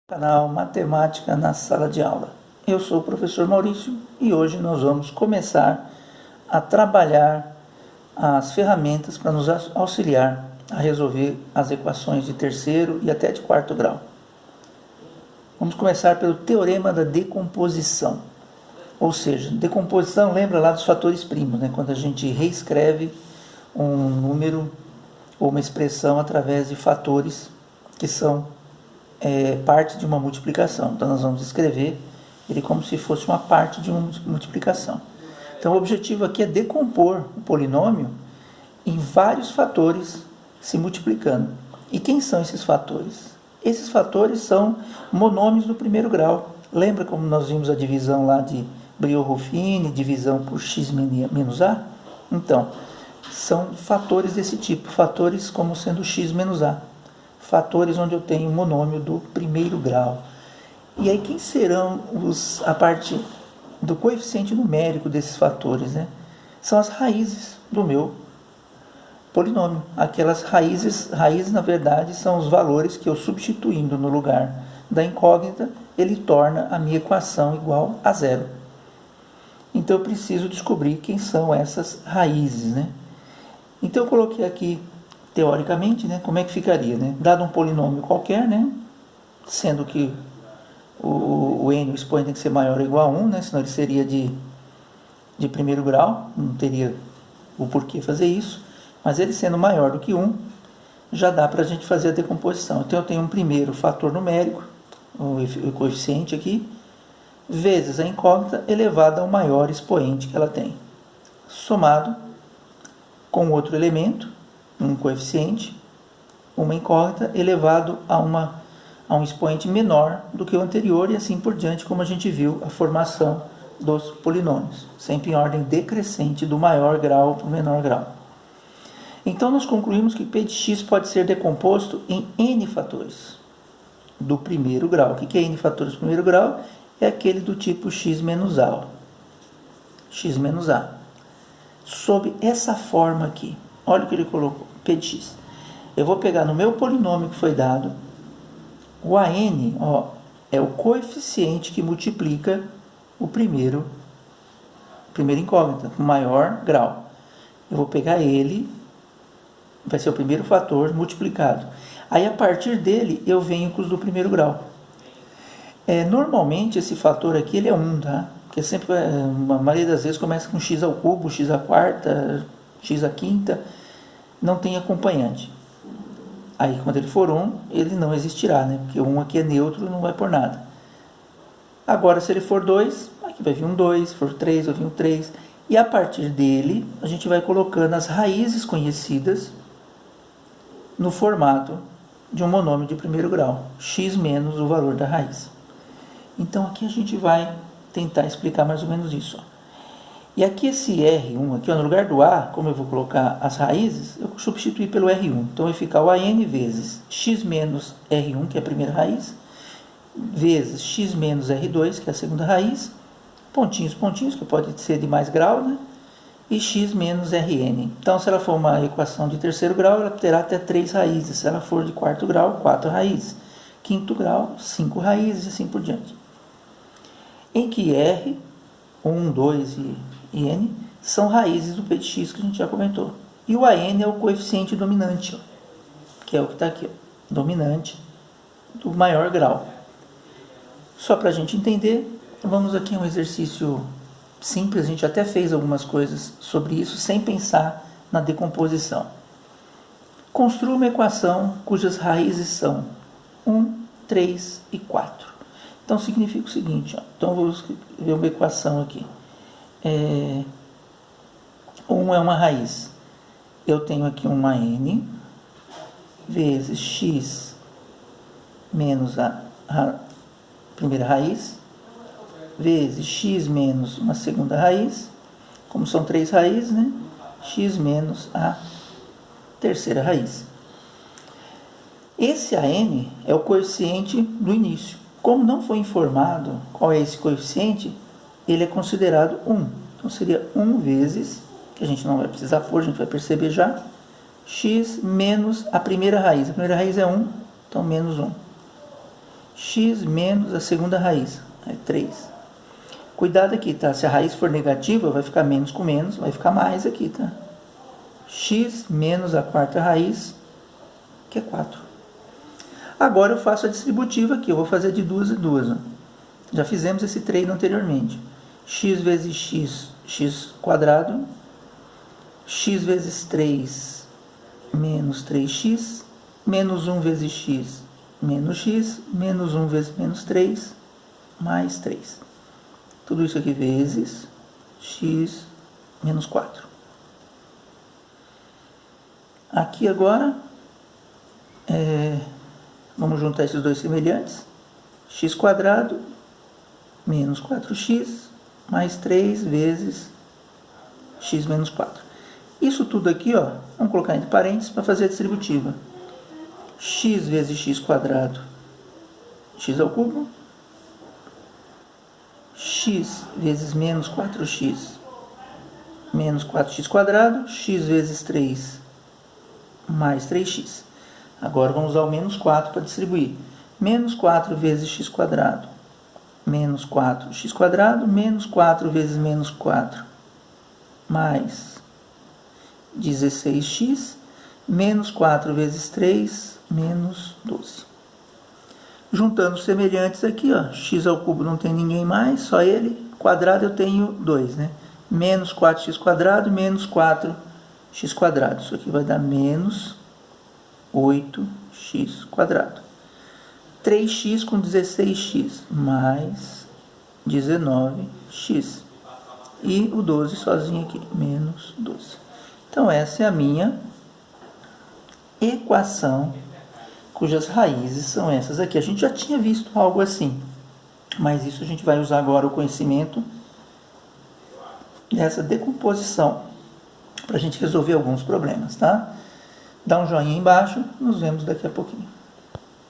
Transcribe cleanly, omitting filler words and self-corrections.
Canal Matemática na Sala de Aula. Eu sou o professor Maurício e hoje nós vamos começar a trabalhar as ferramentas para nos auxiliar a resolver as equações de terceiro e até de quarto grau. Vamos começar pelo teorema da decomposição. Ou seja, decomposição lembra lá dos fatores primos, né? Quando a gente reescreve um número ou uma expressão através de fatores que são parte de uma multiplicação. Então nós vamos escrever ele como se fosse uma parte de uma multiplicação. Então o objetivo aqui é decompor o polinômio em vários fatores se multiplicando. E quem são esses fatores? Esses fatores são monômios do primeiro grau. Lembra como nós vimos a divisão lá de Brillouin-Ruffini, divisão por x menos a? Então, são fatores desse tipo, fatores como sendo x menos a. Fatores onde eu tenho um monômio do primeiro grau. E aí quem serão a parte do coeficiente numérico desses fatores, né? São as raízes do meu polinômio. Aquelas raízes na verdade são os valores que eu substituindo no lugar da incógnita, ele torna a minha equação igual a zero. Então eu preciso descobrir quem são essas raízes, né? Então eu coloquei aqui teoricamente, né, como é que ficaria, né? Dado um polinômio qualquer, né, sendo que o n, o expoente tem que ser maior ou igual a 1, né, senão ele seria de primeiro grau, não teria o porquê fazer isso, mas ele sendo maior do que 1, já dá para a gente fazer a decomposição. Então eu tenho um primeiro fator numérico, o coeficiente aqui, vezes a incógnita elevada ao maior expoente que ela tem, somado com outro elemento, um coeficiente, uma incógnita, elevado a um expoente menor do que o anterior e assim por diante, como a gente viu a formação dos polinômios, sempre em ordem decrescente do maior grau para o menor grau. Então nós concluímos que p de x pode ser decomposto em n fatores do primeiro grau. O que é n fatores do primeiro grau? É aquele do tipo x menos a. X menos a. Sob essa forma aqui. Olha o que ele colocou, p de x. Eu vou pegar no meu polinômio que foi dado, o AN, é o coeficiente que multiplica o primeira incógnita, o maior grau. Eu vou pegar ele, vai ser o primeiro fator multiplicado. Aí a partir dele eu venho com os do primeiro grau. Normalmente esse fator aqui ele é 1, tá? Porque sempre, a maioria das vezes começa com x ao cubo, x à quarta, x à quinta, não tem acompanhante. Aí quando ele for 1, ele não existirá, né? Porque 1 aqui é neutro, não vai por nada. Agora se ele for 2, aqui vai vir um 2, se for 3, vai vir um 3. E a partir dele, a gente vai colocando as raízes conhecidas no formato de um monômio de primeiro grau, x menos o valor da raiz. Então aqui a gente vai tentar explicar mais ou menos isso. E aqui esse R1, aqui, no lugar do A, como eu vou colocar as raízes, eu substituir pelo R1. Então vai ficar o AN vezes x menos R1, que é a primeira raiz, vezes x menos R2, que é a segunda raiz, pontinhos, pontinhos, que pode ser de mais grau, né? E x menos Rn. Então se ela for uma equação de terceiro grau, ela terá até 3 raízes. Se ela for de quarto grau, 4 raízes. Quinto grau, 5 raízes e assim por diante. Em que R, 1, 2 e n são raízes do p de x que a gente já comentou. E o AN é o coeficiente dominante, que é o que está aqui, dominante do maior grau. Só para a gente entender, vamos aqui a um exercício simples, a gente até fez algumas coisas sobre isso, sem pensar na decomposição. Construa uma equação cujas raízes são 1, 3 e 4. Então significa o seguinte, então eu vou escrever uma equação aqui. 1 é uma raiz. Eu tenho aqui uma n vezes x menos a primeira raiz vezes x menos uma segunda raiz, como são 3 raízes, né? X menos a terceira raiz. Esse AN é o coeficiente do início. Como não foi informado qual é esse coeficiente, ele é considerado 1. Então seria 1 vezes, que a gente não vai precisar pôr, a gente vai perceber já, x menos a primeira raiz. A primeira raiz é 1, então menos 1. x menos a segunda raiz, é 3. Cuidado aqui, tá? Se a raiz for negativa, vai ficar menos com menos, vai ficar mais aqui, tá? X menos a quarta raiz, que é 4. Agora eu faço a distributiva aqui, eu vou fazer de duas em duas. Ó. Já fizemos esse treino anteriormente. X vezes x, x quadrado. X vezes 3, menos 3x. Menos 1 vezes x, menos x. Menos 1 vezes menos 3, mais 3. Tudo isso aqui vezes x menos 4. Aqui agora, vamos juntar esses dois semelhantes. X quadrado menos 4x mais 3 vezes x menos 4. Isso tudo aqui, ó, vamos colocar entre parênteses para fazer a distributiva. X vezes x quadrado, x ao cubo. X vezes menos 4x, menos 4x quadrado, x vezes 3, mais 3x. Agora vamos usar o menos 4 para distribuir. Menos 4 vezes x quadrado, menos 4x quadrado, menos 4 vezes menos 4, mais 16x, menos 4 vezes 3, menos 12. Juntando os semelhantes aqui, ó, x ao cubo não tem ninguém mais, só ele. Quadrado eu tenho 2, né? Menos 4x quadrado, menos 4x quadrado. Isso aqui vai dar menos 8x quadrado. 3x com 16x, mais 19x. E o 12 sozinho aqui, menos 12. Então essa é a minha equação cujas raízes são essas aqui. A gente já tinha visto algo assim, mas isso a gente vai usar agora o conhecimento dessa decomposição para a gente resolver alguns problemas, tá? Dá um joinha aí embaixo, nos vemos daqui a pouquinho.